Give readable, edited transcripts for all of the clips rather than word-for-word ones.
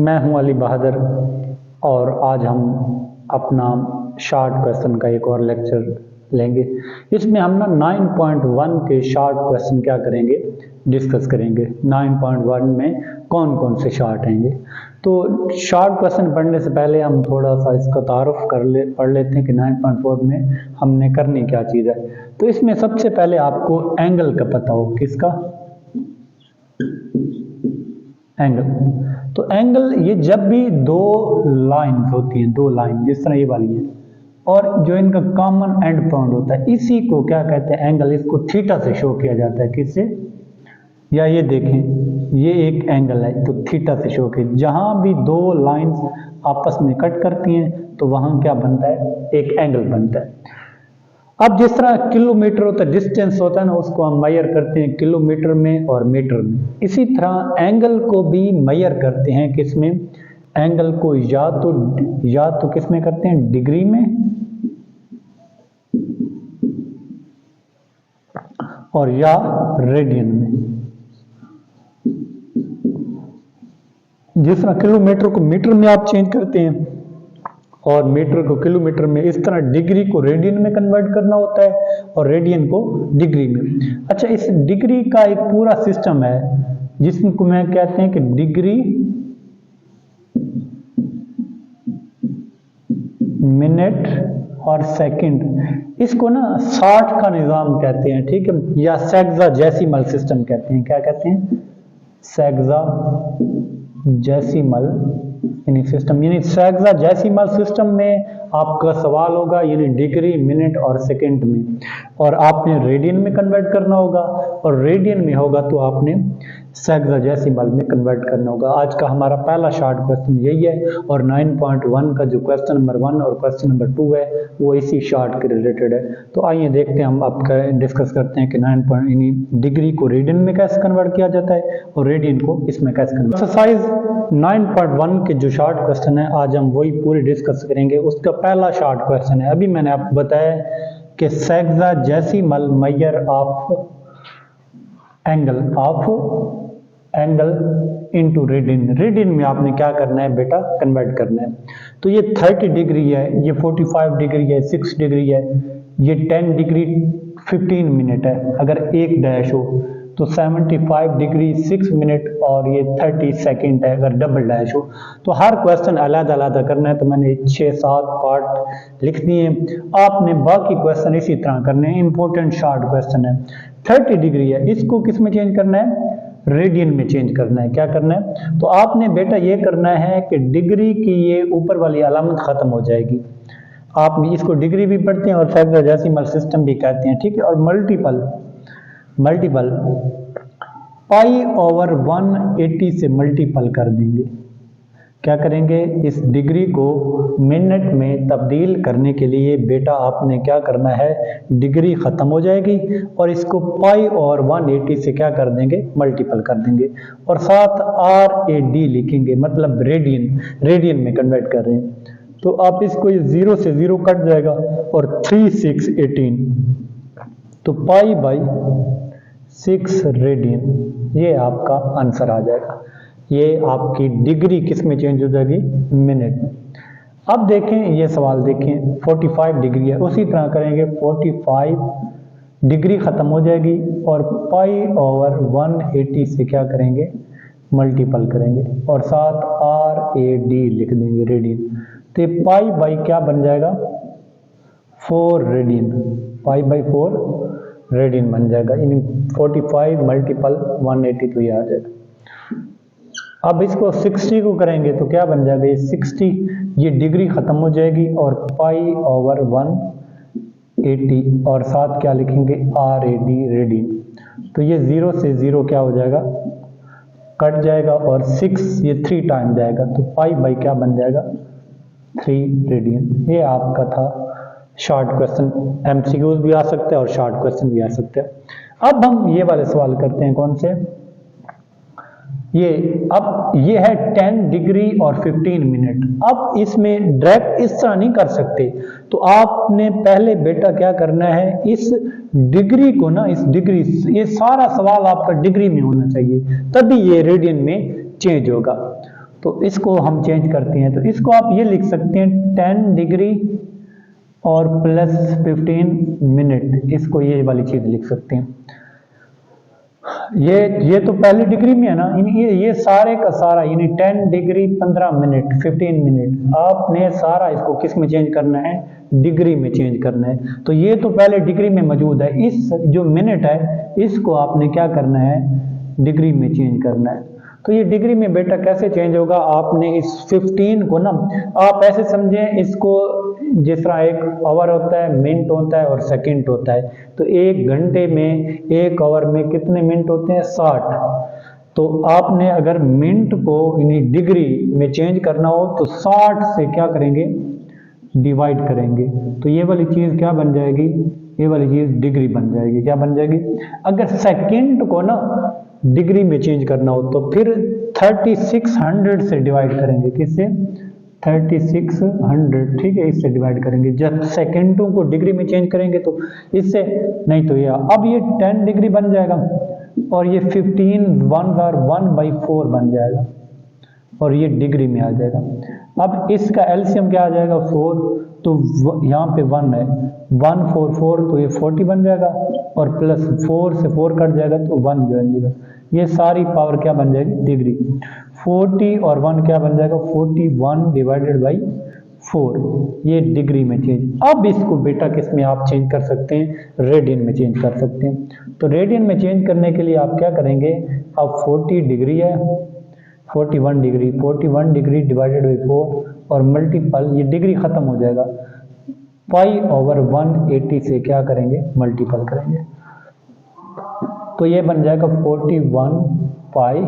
मैं हूं अली बहादुर और आज हम अपना शॉर्ट क्वेश्चन का एक और लेक्चर लेंगे। इसमें हम ना 9.1 के शॉर्ट क्वेश्चन क्या करेंगे, डिस्कस करेंगे। 9.1 में कौन कौन से शॉर्ट आएंगे। तो शॉर्ट क्वेश्चन पढ़ने से पहले हम थोड़ा सा इसका तारुफ पढ़ लेते हैं कि 9.4 में हमने करनी क्या चीज़ है। तो इसमें सबसे पहले आपको एंगल का पता हो, किसका, एंगल। तो एंगल ये जब भी दो लाइंस होती हैं, दो लाइन जिस तरह ये वाली है, और जो इनका कॉमन एंड पॉइंट होता है, इसी को क्या कहते हैं, एंगल। इसको थीटा से शो किया जाता है, किससे, या ये देखें ये एक एंगल है तो थीटा से शो किया। जहां भी दो लाइंस आपस में कट करती हैं तो वहां क्या बनता है, एक एंगल बनता है। अब जिस तरह किलोमीटर होता है, डिस्टेंस होता है ना, उसको हम मेजर करते हैं किलोमीटर में और मीटर में। इसी तरह एंगल को भी मेजर करते हैं, किसमें, एंगल को या तो किस में करते हैं, डिग्री में, और या रेडियन में। जिस तरह किलोमीटर को मीटर में आप चेंज करते हैं और मीटर को किलोमीटर में, इस तरह डिग्री को रेडियन में कन्वर्ट करना होता है और रेडियन को डिग्री में। अच्छा, इस डिग्री का एक पूरा सिस्टम है जिसको मैं कहते हैं कि डिग्री, मिनट और सेकंड। इसको ना 60 का निज़ाम कहते हैं, ठीक है, या सेक्साजेसिमल सिस्टम कहते हैं। क्या कहते हैं, सेक्साजेसिमल यानी सिस्टम। यानी सेक्साजेसिमल सिस्टम में आपका सवाल होगा यानी डिग्री, मिनट और सेकंड में, और आपने रेडियन में कन्वर्ट करना होगा, और रेडियन में होगा तो आपने सेक्साजेसिमल में कन्वर्ट करना होगा। आज का हमारा पहला शॉर्ट क्वेश्चन यही है, और 9.1 का जो क्वेश्चन नंबर 1 और क्वेश्चन नंबर 2 है वो इसी शॉर्ट के रिलेटेड है। तो आइए देखते हैं, हम आपका डिस्कस करते हैं कि 9 डिग्री को रेडियन में कैसे कन्वर्ट किया जाता है और रेडियन को इसमें कैसे कन्वर्ट। एक्सरसाइज 9.1 के जो शॉर्ट क्वेश्चन है आज हम वही पूरी डिस्कस करेंगे। उसका पहला शॉर्ट क्वेश्चन है, अभी मैंने आपको बताया कि sexagesimal measure of angle into radian. Radian में आपने क्या करना है बेटा, कन्वर्ट करना है। तो ये 30 डिग्री है, ये 45 डिग्री है, 6 डिग्री है, ये 10 डिग्री 15 मिनट है। अगर एक डैश हो तो 75 डिग्री 6 मिनट, और ये 30 सेकंड है अगर डबल डैश हो। तो हर क्वेश्चन अलग अलग करना है, तो मैंने 6-7 पार्ट लिख दिए। आपने बाकी क्वेश्चन इसी तरह करने हैं। इंपॉर्टेंट शॉर्ट क्वेश्चन है। 30 डिग्री है, इसको किस में चेंज करना है, रेडियन में चेंज करना है। क्या करना है, तो आपने बेटा ये करना है कि डिग्री की ये ऊपर वाली अलामत खत्म हो जाएगी। आप इसको डिग्री भी पढ़ते हैं और सेक्साजेसिमल सिस्टम भी कहते हैं, ठीक है। और मल्टीपल पाई ओवर 180 से मल्टीपल कर देंगे। क्या करेंगे, इस डिग्री को मिनट में तब्दील करने के लिए बेटा आपने क्या करना है, डिग्री खत्म हो जाएगी और इसको पाई और 180 से क्या कर देंगे, मल्टीपल कर देंगे, और साथ RAD लिखेंगे, मतलब रेडियन में कन्वर्ट कर रहे हैं। तो आप इसको 0 से 0 कट जाएगा और 3618, तो पाई बाई 6 रेडियन, ये आपका आंसर आ जाएगा। ये आपकी डिग्री किस में चेंज हो जाएगी, मिनट में। अब देखें ये सवाल देखें, 45 डिग्री है, उसी तरह करेंगे। 45 डिग्री खत्म हो जाएगी और पाई ओवर 180 से क्या करेंगे, मल्टीपल करेंगे, और साथ RAD लिख देंगे, रेडियन। तो पाई बाई क्या बन जाएगा, 4 रेडियन, पाई बाई 4 रेडियन बन जाएगा। इन 45 मल्टीपल 180 तो ये आ जाएगा। अब इसको 60 को करेंगे तो क्या बन जाएगा, ये 60, ये डिग्री खत्म हो जाएगी और पाई ओवर 180, और साथ क्या लिखेंगे, RAD, रेडियन। तो ये 0 से 0 क्या हो जाएगा, कट जाएगा, और 6 ये 3 टाइम जाएगा, तो पाई बाई क्या बन जाएगा, 3 रेडियन। ये आपका था शॉर्ट क्वेश्चन। MCQs भी आ सकते हैं और शॉर्ट क्वेश्चन भी आ सकते हैं। अब हम ये वाले सवाल करते हैं, कौन से, ये है 10 डिग्री और 15 मिनट। अब इसमें डायरेक्ट इस तरह नहीं कर सकते, तो आपने पहले बेटा क्या करना है, इस डिग्री को ना, इस डिग्री, ये सारा सवाल आपका डिग्री में होना चाहिए, तभी ये रेडियन में चेंज होगा। तो इसको हम चेंज करते हैं, तो इसको आप ये लिख सकते हैं 10 डिग्री और प्लस 15 मिनट, इसको ये वाली चीज़ लिख सकते हैं। ये तो पहले डिग्री में है ना, ये सारे का सारा यानी 10 डिग्री 15 मिनट 15 मिनट, आपने सारा इसको किस में चेंज करना है, डिग्री में चेंज करना है। तो ये तो पहले डिग्री में मौजूद है, इस जो मिनट है इसको आपने क्या करना है, डिग्री में चेंज करना है। तो ये डिग्री में बेटा कैसे चेंज होगा, आपने इस 15 को ना आप ऐसे समझें, इसको जिस तरह एक आवर होता है, मिनट होता है और सेकंड होता है, तो एक घंटे में एक आवर में कितने मिनट होते हैं, 60। तो आपने अगर मिनट को यानी डिग्री में चेंज करना हो तो 60 से क्या करेंगे, डिवाइड करेंगे, तो ये वाली चीज़ क्या बन जाएगी, ये वाली चीज़ डिग्री बन जाएगी। क्या बन जाएगी, अगर सेकंड को ना डिग्री में चेंज करना हो तो फिर 3600 से डिवाइड करेंगे, किससे, 3600, ठीक है, इससे डिवाइड करेंगे। जब सेकेंडों को डिग्री में चेंज करेंगे तो इससे नहीं, तो ये अब ये 10 डिग्री बन जाएगा और ये 15 1/4 बन जाएगा और ये डिग्री में आ जाएगा। अब इसका एलसीएम क्या आ जाएगा, 4, तो यहाँ पे 1 है, 1 4 4, तो ये 40 बन जाएगा और प्लस 4 से 4 कट जाएगा तो 1 जो है, ये सारी पावर क्या बन जाएगी, डिग्री। 40 और 1 क्या बन जाएगा, 41/4, ये डिग्री में चेंज। अब इसको बेटा किस में आप चेंज कर सकते हैं, रेडियन में चेंज कर सकते हैं। तो रेडियन में चेंज करने के लिए आप क्या करेंगे, अब 40 डिग्री है, 41 डिग्री डिवाइडेड बाई 4 और मल्टीपल, ये डिग्री खत्म हो जाएगा, π/180 से क्या करेंगे, मल्टीपल करेंगे, तो ये बन जाएगा 41 पाई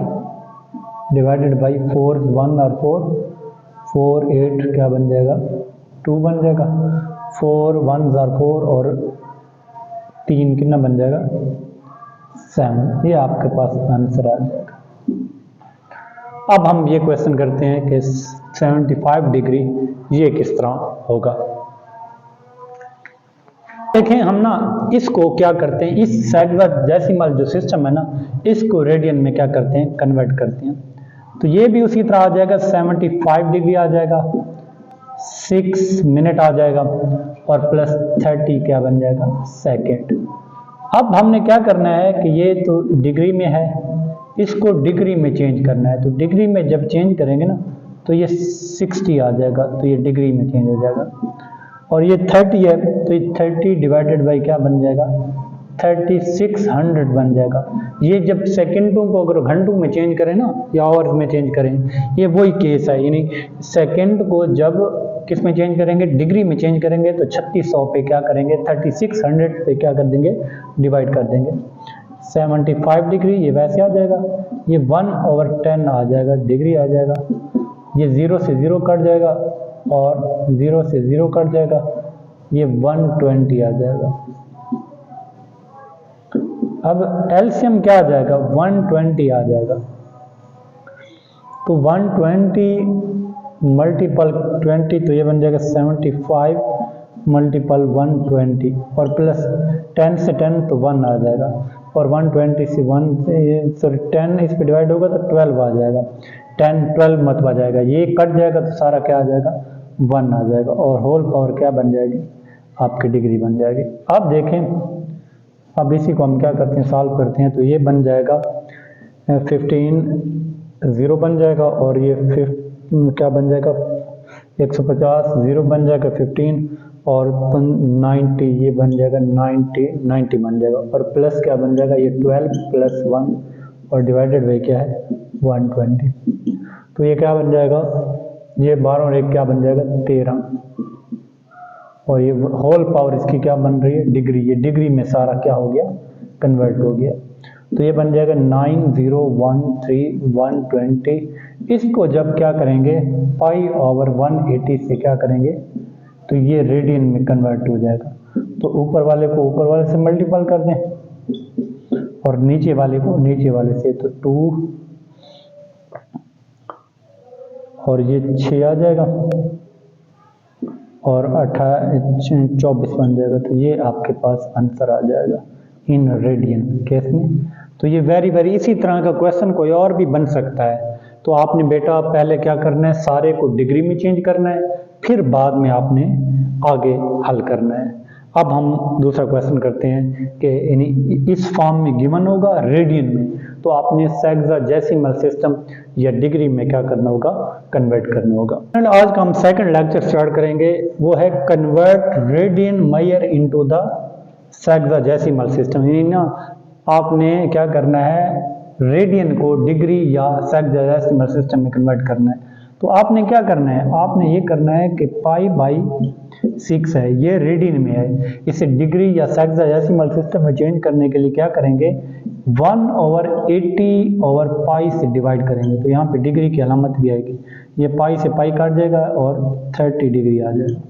डिवाइडेड बाई 4, 1 और 4, 4 8 क्या बन जाएगा, 2 बन जाएगा, 4 1 और 4 और 3 कितना बन जाएगा, 7, ये आपके पास आंसर आ जाएगा। अब हम ये क्वेश्चन करते हैं कि 75 डिग्री ये किस तरह होगा। देखें हम ना इसको क्या करते हैं, इस हेक्साडेसिमल जो सिस्टम है ना, इसको रेडियन में क्या करते हैं, कन्वर्ट करते हैं। तो ये भी उसी तरह आ जाएगा, 75 डिग्री आ जाएगा, 6 मिनट आ जाएगा और प्लस 30 क्या बन जाएगा, सेकेंड। अब हमने क्या करना है कि ये तो डिग्री में है, इसको डिग्री में चेंज करना है। तो डिग्री में जब चेंज करेंगे ना तो ये 60 आ जाएगा, तो ये डिग्री में चेंज हो जाएगा। और ये 30 है तो ये 30 डिवाइडेड बाई क्या बन जाएगा, 3600 बन जाएगा। ये जब सेकंडों को अगर घंटों में चेंज करें ना या आवर्स में चेंज करें, ये वही केस है, यानी सेकंड को जब किस में चेंज करेंगे, डिग्री में चेंज करेंगे तो 3600 पे क्या करेंगे, 3600 पे क्या कर देंगे, डिवाइड कर देंगे। 75 डिग्री ये वैसे आ जाएगा, ये 1/10 आ जाएगा, डिग्री आ जाएगा, ये 0 से 0 कट जाएगा और 0 से 0 कट जाएगा, ये 120 आ जाएगा। अब एलसीएम क्या आ जाएगा, 120 आ जाएगा। तो 120 मल्टीपल 20 तो ये बन जाएगा 75 मल्टीपल 120 और प्लस 10 से 10 तो 1 आ जाएगा और 120 से 1 सॉरी 10 इस पर डिवाइड होगा तो 12 आ जाएगा, 10 12 मत आ जाएगा, ये कट जाएगा तो सारा क्या आ जाएगा, 1 आ जाएगा और होल पावर क्या बन जाएगी, आपकी डिग्री बन जाएगी। अब देखें, अब इसी को हम क्या करते हैं, सॉल्व करते हैं। तो ये बन जाएगा 15 0 बन जाएगा और ये क्या बन जाएगा, 150 0 बन जाएगा 15 और 90 ये बन जाएगा 90 बन जाएगा और प्लस क्या बन जाएगा, ये 12 प्लस 1 और डिवाइडेड बाई क्या है, 120। तो ये क्या बन जाएगा, ये 12 और 1 क्या बन जाएगा, 13 और ये होल पावर इसकी क्या बन रही है, डिग्री। ये डिग्री में सारा क्या हो गया, कन्वर्ट हो गया। तो ये बन जाएगा 9013120। इसको जब क्या करेंगे, π/180 से क्या करेंगे, तो ये रेडियन में कन्वर्ट हो जाएगा। तो ऊपर वाले को ऊपर वाले से मल्टीपल कर दें और नीचे वाले को नीचे वाले से, तो 2 और ये 6 आ जाएगा और 24 बन जाएगा। तो ये आपके पास आंसर आ जाएगा इन रेडियन केस में। तो ये वेरी इसी तरह का क्वेश्चन कोई और भी बन सकता है, तो आपने बेटा पहले क्या करना है, सारे को डिग्री में चेंज करना है, फिर बाद में आपने आगे हल करना है। अब हम दूसरा क्वेश्चन करते हैं कि इस फॉर्म में गिवन होगा रेडियन में, तो आपने सेक्साडेसिमल सिस्टम या डिग्री में क्या करना होगा, कन्वर्ट करना होगा। एंड आज का हम सेकंड लेक्चर स्टार्ट करेंगे, वो है convert radian major into the sexagesimal system. यानी ना आपने क्या करना है, रेडियन को डिग्री या सेक्साडेसिमल सिस्टम में कन्वर्ट करना है। तो आपने क्या करना है, आपने ये करना है कि π/6 है, ये रेडियन में है, इसे डिग्री या सेक्साडेसिमल सिस्टम में चेंज करने के लिए क्या करेंगे, 1/80/π से डिवाइड करेंगे। तो यहाँ पे डिग्री की अलामत भी आएगी, ये पाई से पाई काट जाएगा और 30 डिग्री आ जाएगा।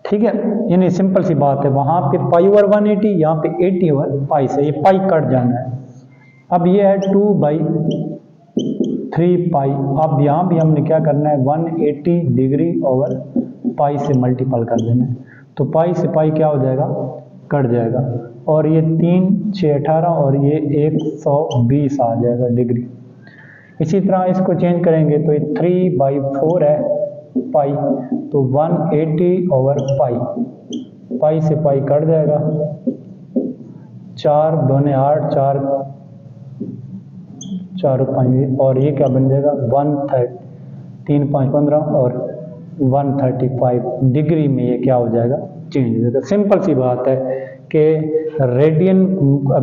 ठीक है, यानी सिंपल सी बात है, वहाँ पे π/180, यहाँ पे 80/π से ये पाई कट जाना है। अब ये है 2/3π। अब यहाँ भी हमने क्या करना है, 180 डिग्री ओवर पाई से मल्टीपल कर देना है। तो पाई से पाई क्या हो जाएगा, कट जाएगा, और ये 3 6 18 और ये 120 आ जाएगा डिग्री। इसी तरह इसको चेंज करेंगे तो ये 3/4 है पाई, तो 180/पाई, पाई से पाई कट जाएगा, 4 2 8 4 4 5, और ये क्या बन जाएगा 130, 3 5 15 और 135 डिग्री में ये क्या हो जाएगा, चेंज हो जाएगा। सिंपल सी बात है कि रेडियन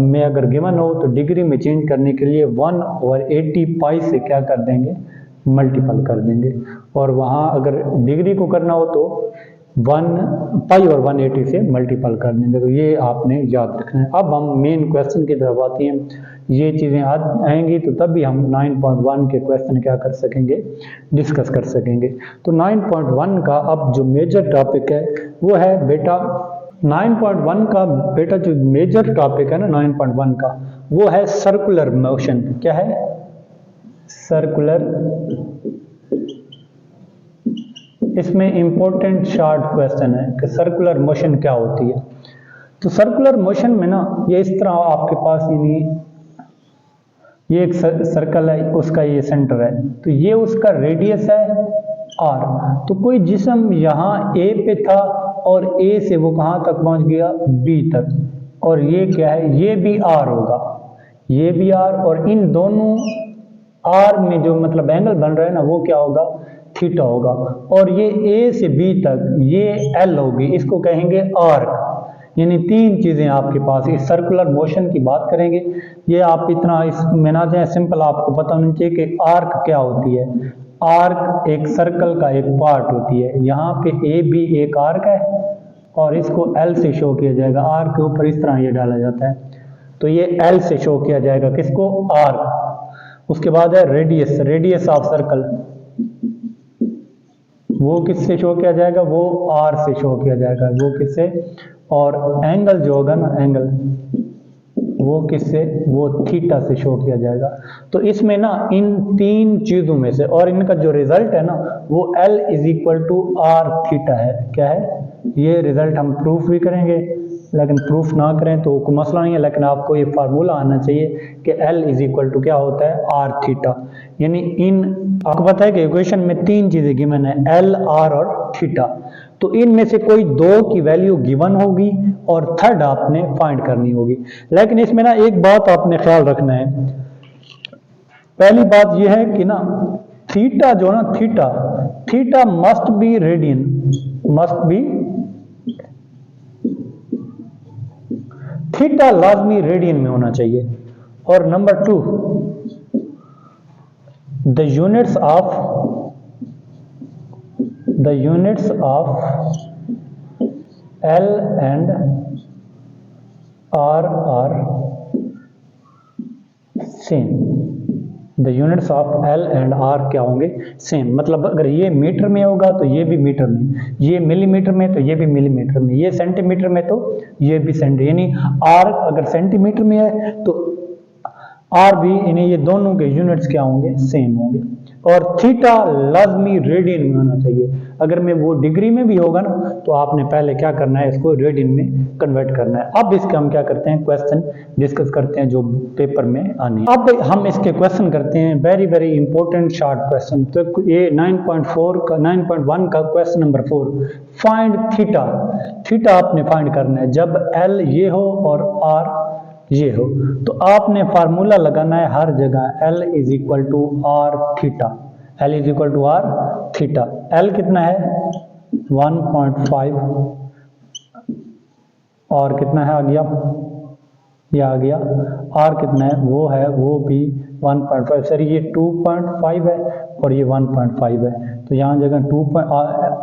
में अगर गिवन हो तो डिग्री में चेंज करने के लिए 1/80π से क्या कर देंगे, मल्टीपल कर देंगे, और वहाँ अगर डिग्री को करना हो तो 1/180 से मल्टीपल कर देंगे। तो ये आपने याद रखना है। अब हम मेन क्वेश्चन की तरफ आते हैं, ये चीज़ें आएंगी तो तब भी हम 9.1 के क्वेश्चन क्या कर सकेंगे, डिस्कस कर सकेंगे। तो 9.1 का अब जो मेजर टॉपिक है वो है बेटा 9.1 का बेटा जो मेजर टॉपिक है ना 9.1 का, वो है सर्कुलर मोशन। क्या है, सर्कुलर। इसमें इंपॉर्टेंट शॉर्ट क्वेश्चन है कि सर्कुलर मोशन क्या होती है। तो सर्कुलर मोशन में ना ये इस तरह आपके पास, यानी ये एक सर्कल है, उसका ये सेंटर है, तो ये उसका रेडियस है r। तो कोई जिस्म यहाँ a पे था और a से वो कहाँ तक पहुँच गया, b तक, और ये क्या है, ये भी r होगा, ये भी r, और इन दोनों r में जो मतलब एंगल बन रहा है ना वो क्या होगा, थीटा होगा, और ये a से b तक ये l होगी, इसको कहेंगे आर्क। यानी 3 चीज़ें आपके पास, इस सर्कुलर मोशन की बात करेंगे। ये आप इतना इसमें ना जाए, सिंपल आपको पता होना चाहिए कि आर्क क्या होती है। आर्क एक सर्कल का एक पार्ट होती है, यहाँ पे ए भी एक आर्क है और इसको एल से शो किया जाएगा, आर्क के ऊपर इस तरह ये डाला जाता है, तो ये एल से शो किया जाएगा, किसको, आर्क। उसके बाद है रेडियस, रेडियस ऑफ सर्कल, वो किससे शो किया जाएगा, वो आर से शो किया जाएगा, वो किससे, और एंगल जो होगा ना, एंगल वो किससे, वो थीटा से शो किया जाएगा। तो इसमें ना इन 3 चीज़ों में से, और इनका जो रिजल्ट है ना वो L = R थीटा है। क्या है, ये रिजल्ट हम प्रूफ भी करेंगे, लेकिन प्रूफ ना करें तो कोई मसला नहीं है, लेकिन आपको ये फार्मूला आना चाहिए कि L = क्या होता है, R थीटा। यानी इन आपको पता है कि इक्वेशन में 3 चीज़ें गिवन है, L, R और थीटा। तो इनमें से कोई 2 की वैल्यू गिवन होगी और थर्ड आपने फाइंड करनी होगी। लेकिन इसमें ना एक बात आपने ख्याल रखना है, पहली बात यह है कि ना थीटा जो ना, theta must be radian, must be, theta लाजमी रेडियन में होना चाहिए। और number 2, the units of L and R are same. The units of L and R क्या होंगे, सेम। मतलब अगर ये मीटर में होगा तो ये भी मीटर में, ये मिलीमीटर में तो ये भी मिलीमीटर में, ये सेंटीमीटर में तो ये भी सेंटीमीटर, यानी R अगर सेंटीमीटर में है तो R भी, यानी ये दोनों के यूनिट्स क्या होंगे, सेम होंगे। और थीटा लाजमी रेडियन में होना चाहिए। अगर मैं वो डिग्री में भी होगा ना तो आपने पहले क्या करना है, इसको रेडियन में कन्वर्ट करना है। अब इसके हम क्या करते हैं, क्वेश्चन डिस्कस करते हैं जो पेपर में आने। अब हम इसके क्वेश्चन करते हैं, very very important short question. तो ये 9.4 का 9.1 का question number 4, find theta. Theta आपने फाइंड करना है जब एल ये हो और आर ये हो। तो आपने फार्मूला लगाना है हर जगह, L is equal to r theta. L is equal to r theta. L कितना है 1.5 और कितना है आ गया, ये आ गया। R कितना है, वो भी 1.5। सर ये 2.5 है और ये 1.5 है, तो यहाँ जगह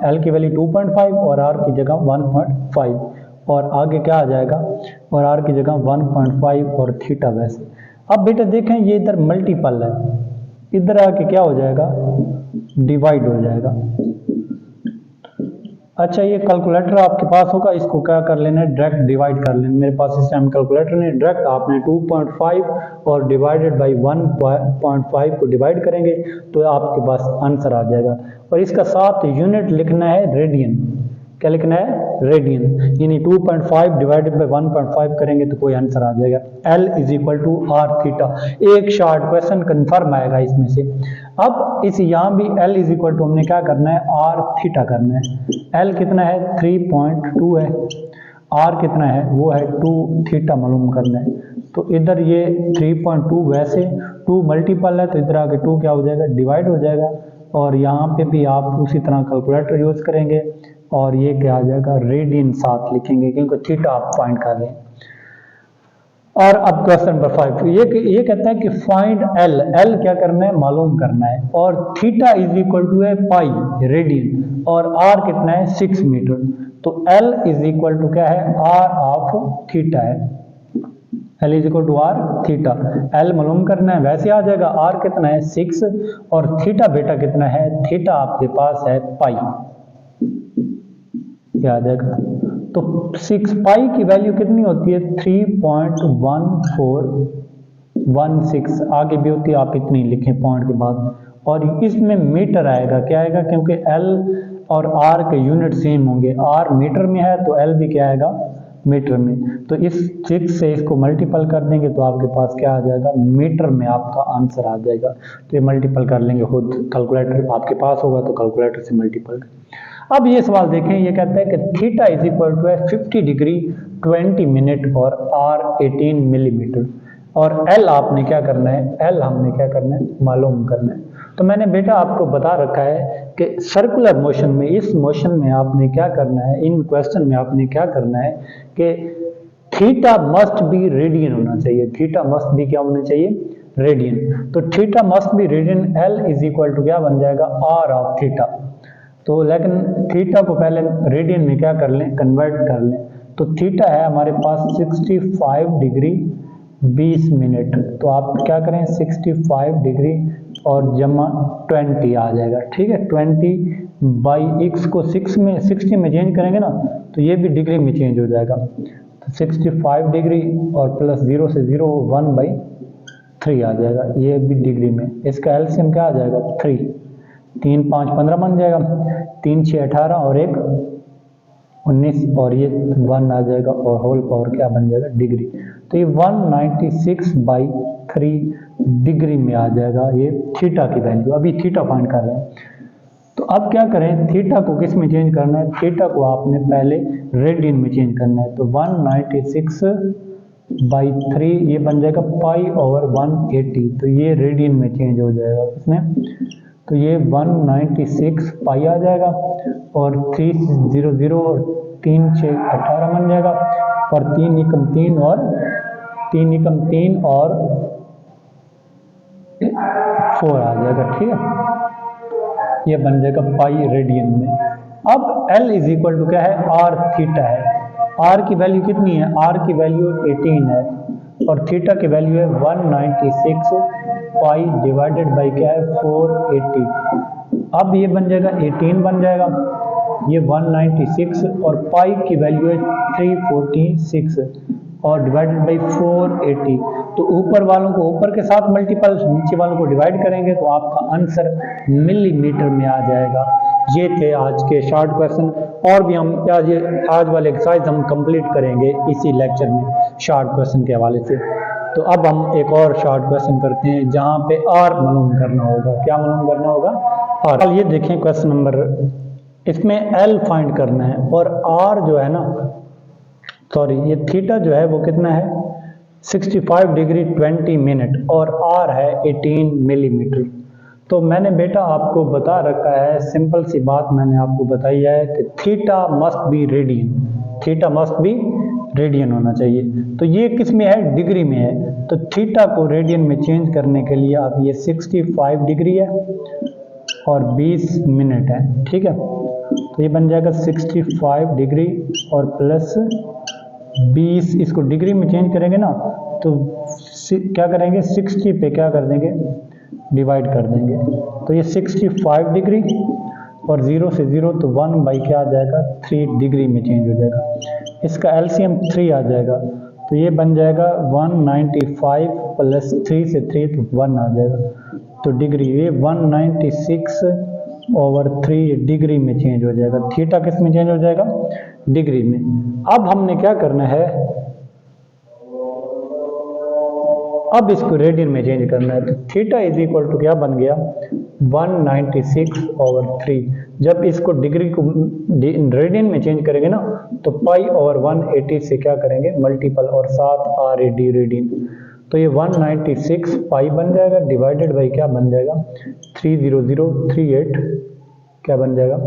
L की वैल्यू 2.5 और R की जगह 1.5 और आगे क्या आ जाएगा, और R की जगह 1.5 और थीटा वैसे। अब बेटा देखें ये इधर मल्टीपल है, इधर आके क्या हो जाएगा, डिवाइड हो जाएगा। अच्छा ये कैलकुलेटर आपके पास होगा, इसको क्या कर लेना है, डायरेक्ट डिवाइड कर लेना। मेरे पास इस टाइम कैलकुलेटर नहीं, डायरेक्ट आपने 2.5 और डिवाइडेड बाई 1.5 को डिवाइड करेंगे तो आपके पास आंसर आ जाएगा। और इसका साथ यूनिट लिखना है रेडियन। क्या लिखना है, रेडियन। यानी 2.5 डिवाइडेड बाई 1.5 करेंगे तो कोई आंसर आ जाएगा। L is equal to r theta. एक शॉर्ट क्वेश्चन कंफर्म आएगा इसमें से। अब इस यहाँ भी L इज इक्वल टू हमने क्या करना है, आर थीटा करना है। L कितना है 3.2 है, R कितना है वो है 2 थीटा मालूम करना है। तो इधर ये 3.2 वैसे 2 मल्टीपल है तो इधर आके 2 क्या हो जाएगा, डिवाइड हो जाएगा। और यहाँ पे भी आप उसी तरह कैलकुलेटर यूज करेंगे और ये क्या आ जाएगा, रेडियन साथ लिखेंगे क्योंकि थीटा आप फाइंड कर रहे हैं। और अब क्वेश्चन नंबर 5 ये कहता है कि फाइंड L क्या करना है, मालूम करना है। और थीटा इज इक्वल टू है पाई रेडियन और R कितना है 6 मीटर। तो L इज इक्वल टू क्या है, R ऑफ थीटा है। L is equal to r theta. L मालूम करना है वैसे आ जाएगा, R कितना है 6 और थीटा बेटा कितना है, थीटा आपके पास है पाई, क्या आ जाएगा। तो 6 पाई की वैल्यू कितनी होती है 3.1416, आगे भी होती है, आप इतनी लिखें पॉइंट के बाद। और इसमें मीटर आएगा, क्या आएगा, क्योंकि L और R के यूनिट सेम होंगे, R मीटर में है तो L भी क्या आएगा, मीटर में। तो इस 6 से इसको मल्टीपल कर देंगे तो आपके पास क्या आ जाएगा, मीटर में आपका आंसर आ जाएगा। तो ये मल्टीपल कर लेंगे खुद, कैलकुलेटर आपके पास होगा तो कैलकुलेटर से मल्टीपल। अब ये सवाल देखें, ये कहता है कि थीटा इज इक्वल टू है 50 डिग्री 20 मिनट और R 18 मिलीमीटर। और L आपने क्या करना है, L हमने क्या करना है, मालूम करना है। तो मैंने बेटा आपको बता रखा है कि सर्कुलर मोशन में, इस मोशन में आपने क्या करना है, इन क्वेश्चन में आपने क्या करना है कि थीटा मस्ट बी रेडियन होना चाहिए। थीटा मस्ट बी क्या होना चाहिए, रेडियन। तो theta must be radian. L is equal to क्या बन जाएगा, R ऑफ थीटा। तो लेकिन थीटा को पहले रेडियन में क्या कर लें, कन्वर्ट कर लें। तो थीटा है हमारे पास 65 डिग्री 20 मिनट। तो आप क्या करें 65 डिग्री और जमा 20 आ जाएगा, ठीक है। 20 बाई x को 60 में चेंज करेंगे ना तो ये भी डिग्री में चेंज हो जाएगा। तो 65 डिग्री और प्लस 0 से 0 1/3 आ जाएगा, ये भी डिग्री में। इसका एलसीएम क्या आ जाएगा 3, 3 5 15 बन जाएगा, 3 6 18 और 1 19 और ये 1 आ जाएगा और होल पावर क्या बन जाएगा, डिग्री। तो ये 196/3 डिग्री में आ जाएगा ये थीटा की वैल्यू। अभी थीटा फाइंड कर रहे हैं। तो अब क्या करें, थीटा को किस में चेंज करना है, थीटा को आपने पहले रेडियन में चेंज करना है। तो 196/3 ये बन जाएगा π/180। तो ये रेडियन में चेंज हो जाएगा इसमें। तो ये 196 पाई आ जाएगा और 300 और 3 6 18 बन जाएगा और 3 एकम 3 और 4 आ जाएगा, ठीक है। ये बन जाएगा पाई रेडियन में। अब L इज इक्वल टू क्या है, आर थीटा है। R की वैल्यू कितनी है, R की वैल्यू 18 है और थीटा की वैल्यू है 196 पाई डिवाइडेड बाई क्या है 480। अब ये बन जाएगा 18 बन जाएगा, ये 196 और पाई की वैल्यू है 346 और डिवाइडेड बाई 480। तो ऊपर वालों को ऊपर के साथ मल्टीपल, नीचे वालों को डिवाइड करेंगे तो आपका आंसर मिलीमीटर में आ जाएगा। ये थे आज के शॉर्ट क्वेश्चन, और भी हम आज वाले एक्सरसाइज हम कंप्लीट करेंगे इसी लेक्चर में शॉर्ट क्वेश्चन के हवाले से। तो अब हम एक और शॉर्ट क्वेश्चन करते हैं जहां पे आर मालूम करना होगा। क्या मालूम करना होगा? आर। ये देखें क्वेश्चन नंबर, इसमें एल फाइंड करना है और आर जो है ना, सॉरी ये थीटा जो है वो कितना है 65 डिग्री 20 मिनट और आर है 18 मिलीमीटर। तो मैंने बेटा आपको बता रखा है, सिंपल सी बात मैंने आपको बताई है कि theta must be radian, theta must be radian होना चाहिए। तो ये किस में है? डिग्री में है। तो थीटा को रेडियन में चेंज करने के लिए अब ये 65 डिग्री है और 20 मिनट है, ठीक है। तो ये बन जाएगा 65 डिग्री और प्लस 20, इसको डिग्री में चेंज करेंगे ना तो क्या करेंगे 60 पे क्या कर देंगे डिवाइड कर देंगे। तो ये 65 डिग्री और 0 से 0 तो 1 बाई क्या आ जाएगा 3 डिग्री में चेंज हो जाएगा। इसका एलसीएम 3 आ जाएगा तो ये बन जाएगा 195 प्लस 3 से 3 तो 1 आ जाएगा। तो डिग्री ये 196/3 डिग्री में चेंज हो जाएगा। थीटा किस में चेंज हो जाएगा? डिग्री में। अब हमने क्या करना है, अब इसको रेडियन में चेंज करना है। तो थीटा इज इक्वल टू क्या बन गया 196/3। जब इसको डिग्री को रेडियन में चेंज करेंगे ना तो पाई/180 से क्या करेंगे मल्टीपल और 7 RAD रेडियन। तो ये 196 पाई बन जाएगा डिवाइडेड बाई क्या बन जाएगा 30038 क्या बन जाएगा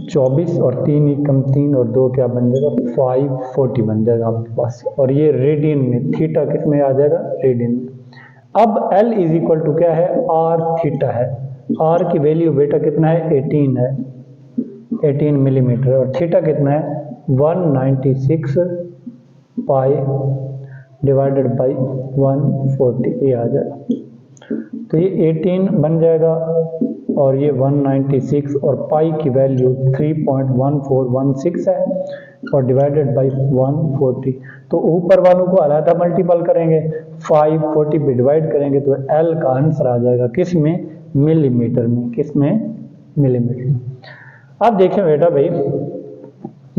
24 और 3 एकम 3 और 2 क्या बन जाएगा 540 बन जाएगा आपके पास। और ये रेडियन में, थीटा किस में आ जाएगा रेडियन में। अब L इज इक्वल टू क्या है आर थीटा है। आर की वैल्यू बेटा कितना है 18 है, 18 मिलीमीटर। और थीटा कितना है 196 पाई डिवाइडेड बाई 140 ये आ जाएगा। तो ये 18 बन जाएगा और ये 196 और पाई की वैल्यू 3.1416 है और डिवाइडेड बाई 140। तो ऊपर वालों को अलग मल्टीपल करेंगे, 540 पे डिवाइड करेंगे तो एल का आंसर आ जाएगा किस में मिलीमीटर में। किस में? मिलीमीटर में। अब देखें बेटा भाई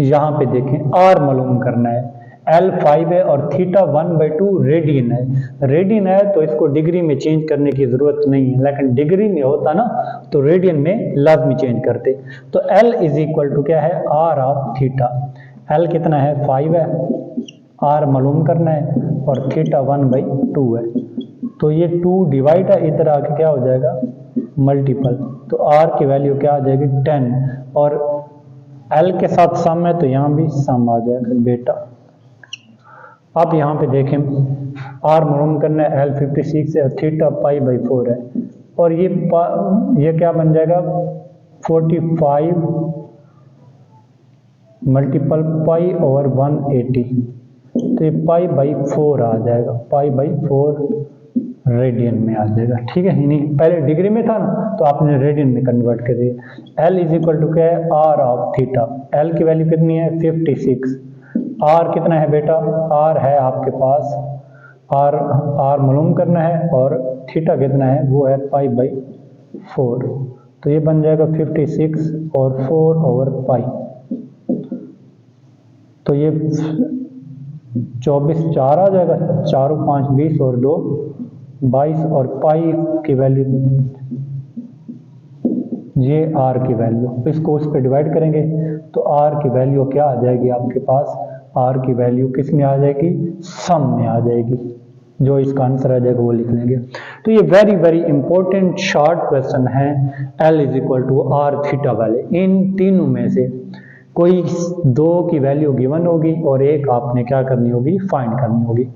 यहाँ पे देखें आर मालूम करना है, L 5 है और थीटा 1/2 रेडियन है। रेडियन है तो इसको डिग्री में चेंज करने की जरूरत नहीं है, लेकिन डिग्री में होता ना तो रेडियन में लाजमी चेंज करते। तो L इज इक्वल टू क्या है आर ऑफ थीटा। L कितना है 5 है, R मालूम करना है और थीटा 1/2 है। तो ये 2 डिवाइड है, इधर आके क्या हो जाएगा मल्टीपल। तो R की वैल्यू क्या आ जाएगी 10 और L के साथ सम है तो यहाँ भी सम आ जाएगा बेटा। आप यहाँ पे देखें R मालूम करना है L 56 है, थीटा पाई/4 है और ये क्या बन जाएगा 45 मल्टीपल पाई/180। तो ये पाई/4 आ जाएगा, पाई/4 रेडियन में आ जाएगा, ठीक है। नहीं पहले डिग्री में था ना तो आपने रेडियन में कन्वर्ट कर दिया। L इज इक्वल टू क्या है आर ऑफ थीटा। L की वैल्यू कितनी है 56। R कितना है बेटा, R है आपके पास R मालूम करना है और थीटा कितना है वो है पाई/4। तो ये बन जाएगा 56 और 4/पाई। तो ये 24 4 आ जाएगा, 4 5 20 और 2 22 और पाई की वैल्यू ये R की वैल्यू, इसको उस पर डिवाइड करेंगे तो R की वैल्यू क्या आ जाएगी आपके पास, R की वैल्यू किस में आ जाएगी सम में आ जाएगी। जो इसका आंसर आ जाएगा वो लिख लेंगे। तो ये very very important short question है L is equal to r theta वाले। इन तीनों में से कोई 2 की वैल्यू गिवन होगी और एक आपने क्या करनी होगी फाइंड करनी होगी।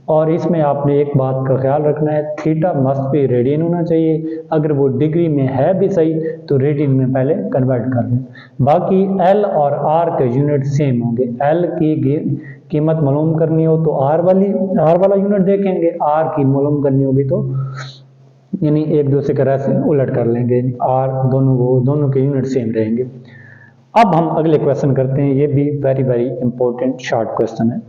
और इसमें आपने एक बात का ख्याल रखना है, थीटा मस्ट बी रेडियन होना चाहिए। अगर वो डिग्री में है भी सही तो रेडियन में पहले कन्वर्ट कर लें। बाकी L और R के यूनिट सेम होंगे। L की कीमत मालूम करनी हो तो R वाला यूनिट देखेंगे, R की मालूम करनी होगी तो यानी एक दूसरे का ऐसे उलट कर लेंगे, R दोनों के यूनिट सेम रहेंगे। अब हम अगले क्वेश्चन करते हैं, ये भी very very important short question है।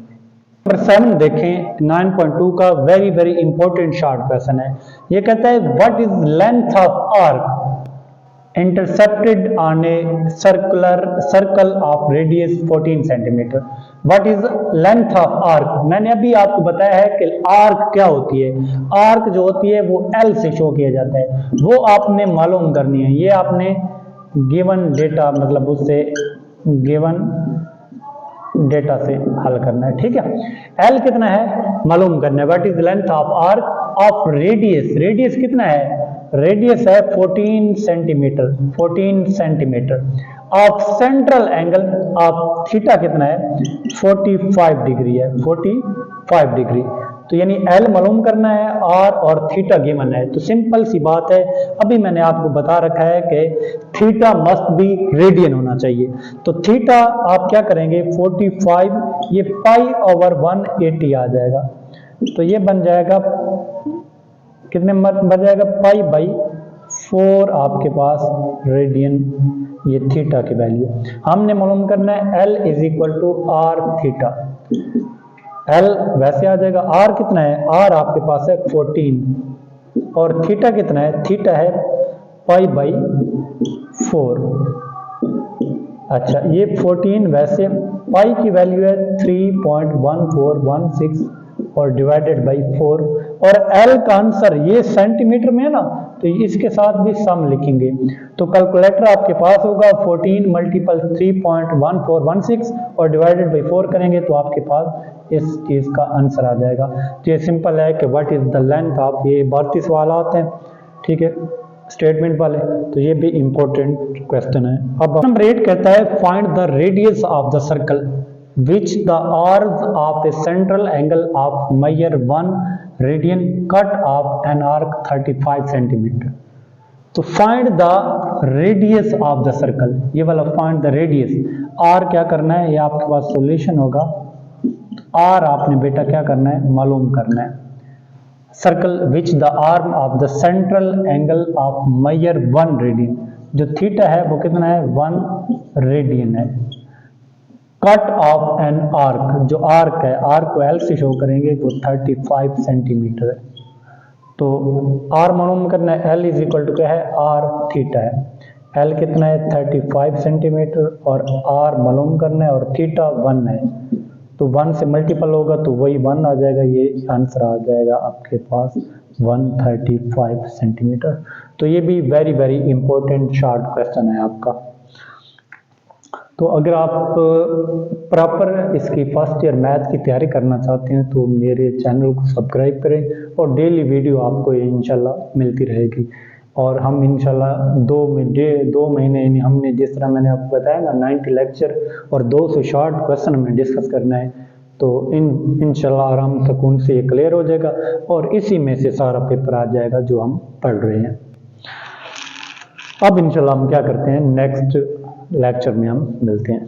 नंबर 7 देखें 9.2 का very very important short question है। ये कहता है what is length of arc intercepted on a circle of radius 14 centimetre. What is length of arc? मैंने अभी आपको बताया है कि आर्क क्या होती है। आर्क जो होती है वो एल से शो किया जाता है, वो आपने मालूम करनी है। ये आपने गिवन डेटा मतलब उससे गिवन डेटा से हल करना है, ठीक है। एल कितना है मालूम करना है। What is length of arc of radius? Radius कितना है? रेडियस है 14 centimetre, 14 centimetre. Of central angle of theta कितना है? 45 डिग्री है, 45 डिग्री। तो यानी एल मालूम करना है, आर और थीटा गिवन है। तो सिंपल सी बात है, अभी मैंने आपको बता रखा है कि थीटा मस्ट बी रेडियन होना चाहिए। तो थीटा आप क्या करेंगे 45, ये पाई ओवर 180 आ जाएगा। तो ये बन जाएगा कितने बन जाएगा? पाई बाई 4 आपके पास रेडियन, ये थीटा की वैल्यू हमने मालूम करना है। L is equal to r theta. L वैसे आ जाएगा, आर कितना है? आर आपके पास है 14 और थीटा कितना है? थीटा है पाई बाई 4। अच्छा, ये 14 वैसे पाई की वैल्यू है 3.1416 और डिवाइडेड बाई 4 और एल का आंसर ये सेंटीमीटर में है ना, तो इसके साथ भी सम लिखेंगे। तो कैलकुलेटर आपके पास होगा 14 मल्टीपल 3.1416 और डिवाइडेड बाई 4 करेंगे तो आपके पास इस चीज का आंसर आ जाएगा। तो ये सिंपल है कि what is the length of, ये भारतीय सवाल आते हैं, ठीक है, स्टेटमेंट वाले। तो ये भी इंपॉर्टेंट क्वेश्चन है। अब नंबर 8 कहता है find the radius of the circle which the arcs of a central angle of measure 1 radian cut off an arc 35 centimeter। तो find the radius of the circle, ये वाला फाइंड द रेडियस। आर क्या करना है, ये आपके पास solution होगा। Are आपने बेटा क्या करना है मालूम करना है। Circle which the arm of the central angle of measure 1 radian, जो थीटा है वो कितना है 1 रेडियन है। कट ऑफ एन आर्क, जो आर्क है, आर्क को एल से शो करेंगे वो 35 सेंटीमीटर है। तो आर मालूम करना है, एल इज इक्वल टू क्या है आर थीटा है। एल कितना है 35 सेंटीमीटर और आर मालूम करना है और थीटा 1 है। तो 1 से मल्टीपल होगा तो वही 1 आ जाएगा, ये आंसर आ जाएगा आपके पास 135 सेंटीमीटर। तो ये भी very very important short question है आपका। तो अगर आप प्रॉपर इसकी फर्स्ट ईयर मैथ की तैयारी करना चाहते हैं तो मेरे चैनल को सब्सक्राइब करें और डेली वीडियो आपको इंशाल्लाह मिलती रहेगी। और हम इंशाल्लाह 2 महीने हमने जिस तरह मैंने आपको बताया ना 90 लेक्चर और 200 शॉर्ट क्वेश्चन हमें डिस्कस करना है, तो इंशाल्लाह आराम सुकून से ये क्लियर हो जाएगा और इसी में से सारा पेपर आ जाएगा जो हम पढ़ रहे हैं। अब इंशाल्लाह हम क्या करते हैं नेक्स्ट लेक्चर में हम मिलते हैं।